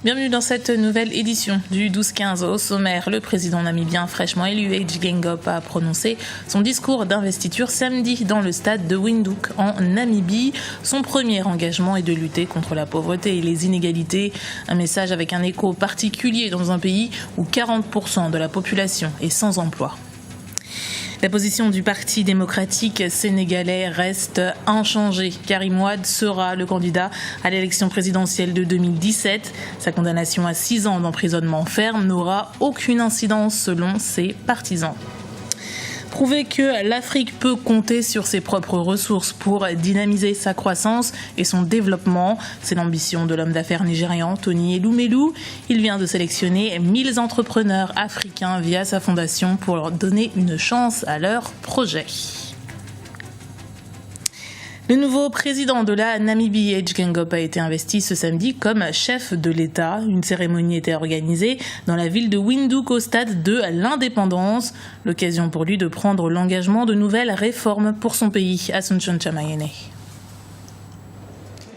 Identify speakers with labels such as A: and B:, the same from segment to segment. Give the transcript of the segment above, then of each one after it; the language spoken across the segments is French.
A: Bienvenue dans cette nouvelle édition du 12-15. Au sommaire, le président namibien fraîchement élu, Hage Geingob, a prononcé son discours d'investiture samedi dans le stade de Windhoek en Namibie. Son premier engagement est de lutter contre la pauvreté et les inégalités. Un message avec un écho particulier dans un pays où 40% de la population est sans emploi. La position du Parti démocratique sénégalais reste inchangée. Karim Wade sera le candidat à l'élection présidentielle de 2017. Sa condamnation à 6 ans d'emprisonnement ferme n'aura aucune incidence selon ses partisans. Prouver que l'Afrique peut compter sur ses propres ressources pour dynamiser sa croissance et son développement. C'est l'ambition de l'homme d'affaires nigérian Tony Elumelu. Il vient de sélectionner 1000 entrepreneurs africains via sa fondation pour leur donner une chance à leur projet. Le nouveau président de la Namibie, Hage Geingob, a été investi ce samedi comme chef de l'État. Une cérémonie était organisée dans la ville de Windhoek au stade de l'Indépendance. L'occasion pour lui de prendre l'engagement de nouvelles réformes pour son pays. Asuncion Chamayene.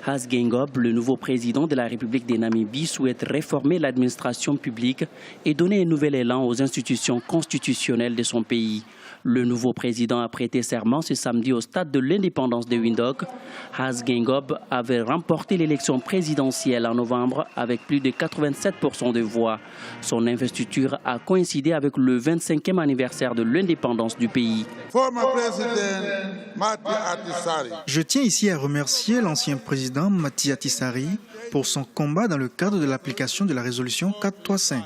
B: Hage Geingob, le nouveau président de la République de Namibie, souhaite réformer l'administration publique et donner un nouvel élan aux institutions constitutionnelles de son pays. Le nouveau président a prêté serment ce samedi au stade de l'Indépendance de Windhoek. Hage Geingob avait remporté l'élection présidentielle en novembre avec plus de 87% de voix. Son investiture a coïncidé avec le 25e anniversaire de l'indépendance du pays.
C: Je tiens ici à remercier l'ancien président Mati Ahtisaari pour son combat dans le cadre de l'application de la résolution 435.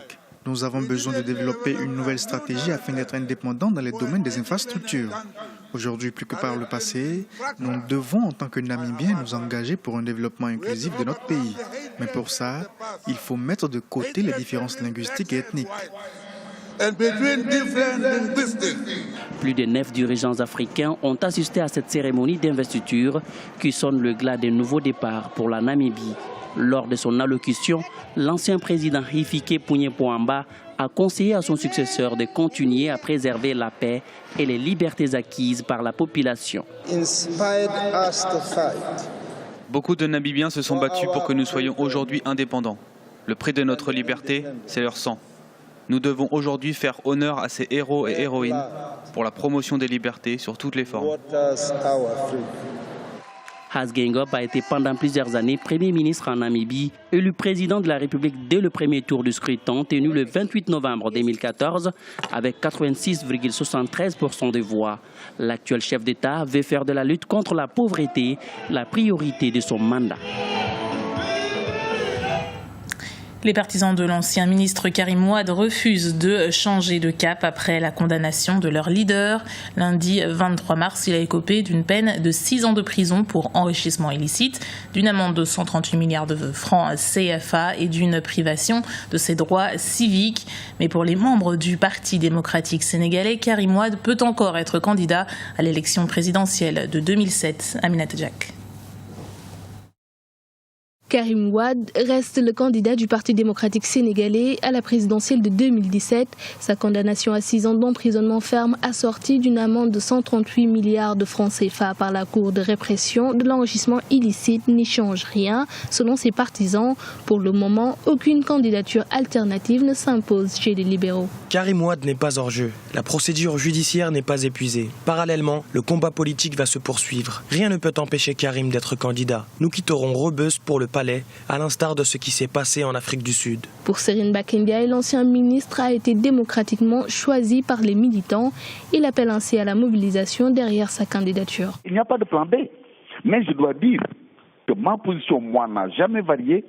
C: Nous avons besoin de développer une nouvelle stratégie afin d'être indépendants dans les domaines des infrastructures. Aujourd'hui, plus que par le passé, nous devons, en tant que Namibiens, nous engager pour un développement inclusif de notre pays. Mais pour ça, il faut mettre de côté les différences linguistiques et ethniques.
B: Plus de 9 dirigeants africains ont assisté à cette cérémonie d'investiture qui sonne le glas d'un nouveau départ pour la Namibie. Lors de son allocution, l'ancien président Hifikepunye Pohamba a conseillé à son successeur de continuer à préserver la paix et les libertés acquises par la population.
D: Beaucoup de Namibiens se sont battus pour que nous soyons aujourd'hui indépendants. Le prix de notre liberté, c'est leur sang. Nous devons aujourd'hui faire honneur à ces héros et héroïnes pour la promotion des libertés sur toutes les formes.
B: Hage Geingob a été pendant plusieurs années Premier ministre en Namibie, élu président de la République dès le premier tour du scrutin tenu le 28 novembre 2014 avec 86,73% des voix. L'actuel chef d'État veut faire de la lutte contre la pauvreté la priorité de son mandat.
A: Les partisans de l'ancien ministre Karim Wade refusent de changer de cap après la condamnation de leur leader. Lundi 23 mars, il a écopé d'une peine de 6 ans de prison pour enrichissement illicite, d'une amende de 138 milliards de francs CFA et d'une privation de ses droits civiques. Mais pour les membres du Parti démocratique sénégalais, Karim Wade peut encore être candidat à l'élection présidentielle de 2007. Aminata Jack.
E: Karim Wade reste le candidat du Parti démocratique sénégalais à la présidentielle de 2017. Sa condamnation à 6 ans d'emprisonnement ferme assortie d'une amende de 138 milliards de francs CFA par la Cour de répression de l'enrichissement illicite n'y change rien. Selon ses partisans, pour le moment, aucune candidature alternative ne s'impose chez les libéraux.
F: Karim Wade n'est pas hors jeu. La procédure judiciaire n'est pas épuisée. Parallèlement, le combat politique va se poursuivre. Rien ne peut empêcher Karim d'être candidat. Nous quitterons Rebeuss pour le palais, à l'instar de ce qui s'est passé en Afrique du Sud.
E: Pour Serine Bakendiaï, l'ancien ministre a été démocratiquement choisi par les militants. Il appelle ainsi à la mobilisation derrière sa candidature.
G: Il n'y a pas de plan B, mais je dois dire que ma position, moi, n'a jamais varié.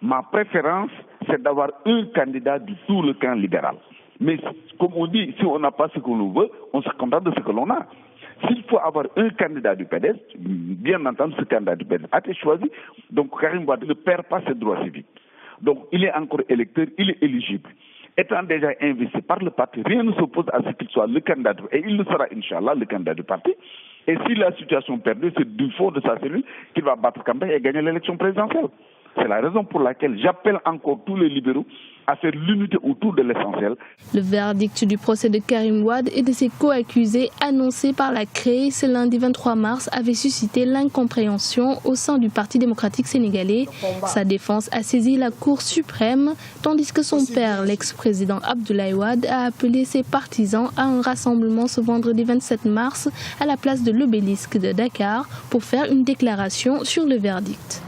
G: Ma préférence, c'est d'avoir un candidat de tout le camp libéral. Mais comme on dit, si on n'a pas ce que l'on veut, on se contente de ce que l'on a. S'il faut avoir un candidat du PDS, bien entendu, ce candidat du PDS a été choisi. Donc Karim Wade ne perd pas ses droits civiques. Donc il est encore électeur, il est éligible. Étant déjà investi par le parti, rien ne s'oppose à ce qu'il soit le candidat. Et il le sera, Inch'Allah, le candidat du parti. Et si la situation perdue, c'est du fond de sa cellule qu'il va battre campagne et gagner l'élection présidentielle. C'est la raison pour laquelle j'appelle encore tous les libéraux à faire l'unité autour de l'essentiel.
E: Le verdict du procès de Karim Wade et de ses co-accusés annoncé par la CREI ce lundi 23 mars avait suscité l'incompréhension au sein du Parti démocratique sénégalais. Sa défense a saisi la Cour suprême, tandis que son père, l'ex-président Abdoulaye Wade, a appelé ses partisans à un rassemblement ce vendredi 27 mars à la place de l'Obélisque de Dakar pour faire une déclaration sur le verdict.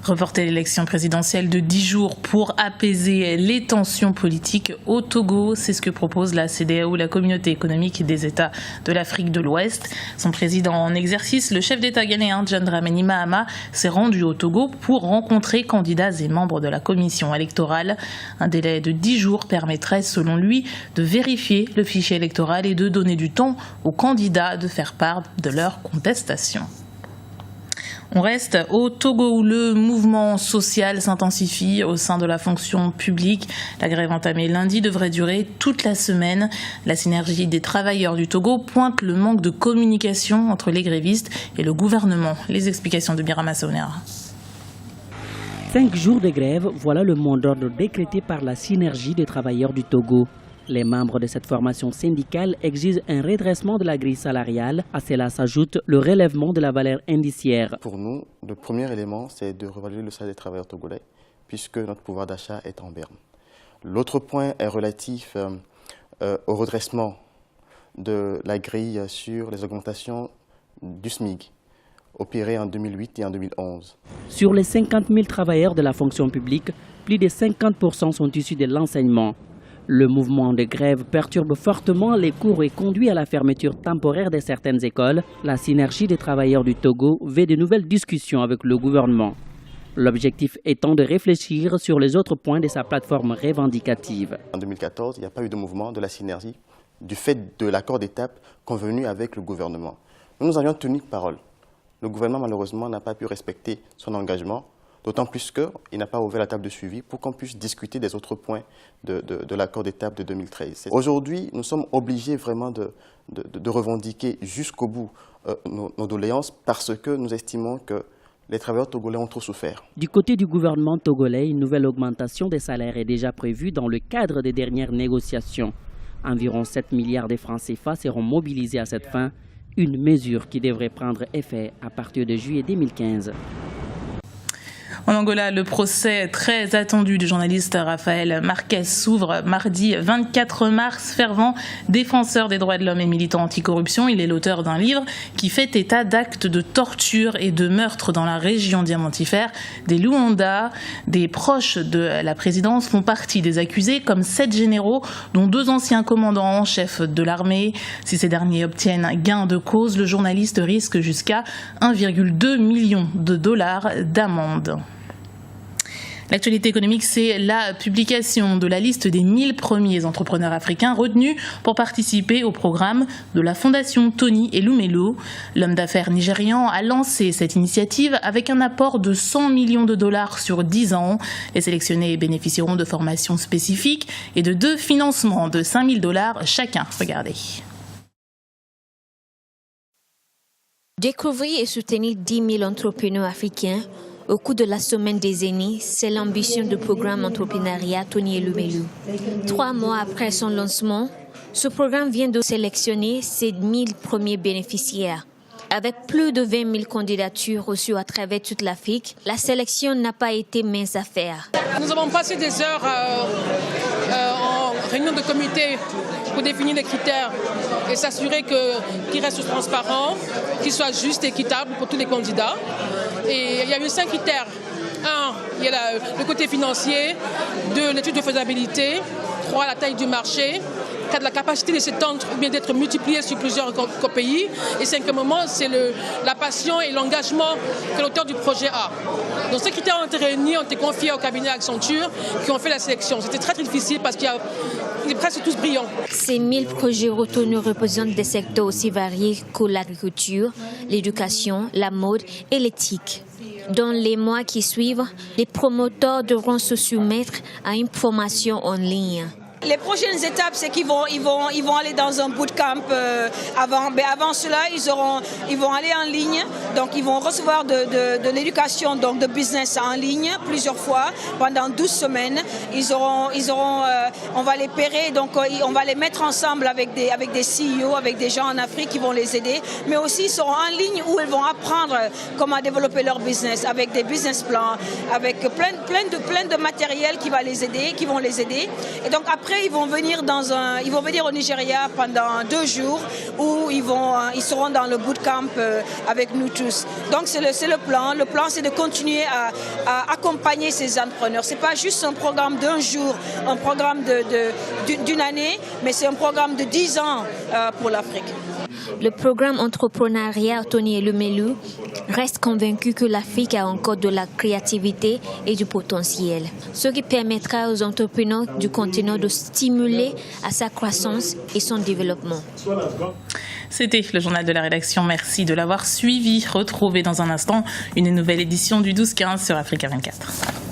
A: Reporter l'élection présidentielle de 10 jours pour apaiser les tensions politiques au Togo, c'est ce que propose la CEDEAO, la Communauté économique des États de l'Afrique de l'Ouest. Son président en exercice, le chef d'État ghanéen John Dramani Mahama, s'est rendu au Togo pour rencontrer candidats et membres de la commission électorale. Un délai de 10 jours permettrait, selon lui, de vérifier le fichier électoral et de donner du temps aux candidats de faire part de leur contestation. On reste au Togo où le mouvement social s'intensifie au sein de la fonction publique. La grève entamée lundi devrait durer toute la semaine. La synergie des travailleurs du Togo pointe le manque de communication entre les grévistes et le gouvernement. Les explications de Birama Saounera.
B: 5 jours de grève, voilà le mot d'ordre décrété par la synergie des travailleurs du Togo. Les membres de cette formation syndicale exigent un redressement de la grille salariale. À cela s'ajoute le relèvement de la valeur indiciaire.
H: Pour nous, le premier élément, c'est de revaloriser le salaire des travailleurs togolais, puisque notre pouvoir d'achat est en berne. L'autre point est relatif au redressement de la grille sur les augmentations du SMIC, opérées en 2008 et en 2011.
B: Sur les 50 000 travailleurs de la fonction publique, plus de 50% sont issus de l'enseignement. Le mouvement de grève perturbe fortement les cours et conduit à la fermeture temporaire de certaines écoles. La synergie des travailleurs du Togo veut de nouvelles discussions avec le gouvernement. L'objectif étant de réfléchir sur les autres points de sa plateforme revendicative.
H: En 2014, il n'y a pas eu de mouvement de la synergie du fait de l'accord d'étape convenu avec le gouvernement. Nous avions tenu parole. Le gouvernement, malheureusement, n'a pas pu respecter son engagement. D'autant plus qu'il n'a pas ouvert la table de suivi pour qu'on puisse discuter des autres points de l'accord d'étape de 2013. Aujourd'hui, nous sommes obligés vraiment de revendiquer jusqu'au bout nos doléances parce que nous estimons que les travailleurs togolais ont trop souffert.
B: Du côté du gouvernement togolais, une nouvelle augmentation des salaires est déjà prévue dans le cadre des dernières négociations. Environ 7 milliards de francs CFA seront mobilisés à cette fin, une mesure qui devrait prendre effet à partir de juillet 2015.
A: En Angola, le procès très attendu du journaliste Rafael Marquez s'ouvre mardi 24 mars. Fervent défenseur des droits de l'homme et militant anticorruption, il est l'auteur d'un livre qui fait état d'actes de torture et de meurtre dans la région diamantifère des Luanda. Des proches de la présidence font partie des accusés, comme 7 généraux, dont 2 anciens commandants en chef de l'armée. Si ces derniers obtiennent gain de cause, le journaliste risque jusqu'à 1,2 million de dollars d'amende. L'actualité économique, c'est la publication de la liste des 1000 premiers entrepreneurs africains retenus pour participer au programme de la Fondation Tony Elumelu. L'homme d'affaires nigérian a lancé cette initiative avec un apport de 100 millions de dollars sur 10 ans. Les sélectionnés bénéficieront de formations spécifiques et de 2 financements de 5 000 dollars chacun. Regardez.
I: Découvrir et soutenir 10 000 entrepreneurs africains au cours de la semaine des aînés, c'est l'ambition du programme entrepreneuriat Tony Elumelu. 3 mois après son lancement, ce programme vient de sélectionner ses 1000 premiers bénéficiaires. Avec plus de 20 000 candidatures reçues à travers toute l'Afrique, la sélection n'a pas été mince à faire.
J: Nous avons passé des heures en réunion de comité pour définir les critères et s'assurer qu'ils restent transparents, qu'ils soient justes et équitables pour tous les candidats. Et il y a eu 5 critères. 1, il y a le côté financier. 2, l'étude de faisabilité. 3, la taille du marché. 4, la capacité de s'étendre ou bien d'être multiplié sur plusieurs pays. Et 5e, c'est la passion et l'engagement que l'auteur du projet a. Donc ces critères ont été réunis, ont été confiés au cabinet Accenture qui ont fait la sélection. C'était très difficile parce qu'ils sont presque tous brillants.
I: Ces 1000 projets retenus représentent des secteurs aussi variés que l'agriculture, l'éducation, la mode et l'éthique. Dans les mois qui suivent, les promoteurs devront se soumettre à une formation en ligne.
K: Les prochaines étapes, c'est qu'ils vont aller dans un bootcamp avant. Mais avant cela, ils vont aller en ligne. Donc, ils vont recevoir de l'éducation, donc de business en ligne plusieurs fois pendant 12 semaines. On va les pairer, donc on va les mettre ensemble avec des CEO, avec des gens en Afrique qui vont les aider. Mais aussi, ils seront en ligne où ils vont apprendre comment développer leur business avec des business plans, avec plein de matériel qui vont les aider. Et donc après, ils vont venir au Nigeria pendant 2 jours où ils seront dans le bootcamp avec nous tous. Donc c'est le plan. Le plan, c'est de continuer à accompagner ces entrepreneurs. C'est pas juste un programme d'1 jour, un programme d'une année, mais c'est un programme de 10 ans pour l'Afrique.
I: Le programme entrepreneuriat Tony Elumelu reste convaincu que l'Afrique a encore de la créativité et du potentiel, ce qui permettra aux entrepreneurs du continent de stimuler à sa croissance et son développement.
A: C'était le journal de la rédaction. Merci de l'avoir suivi. Retrouvez dans un instant une nouvelle édition du 12-15 sur Africa 24.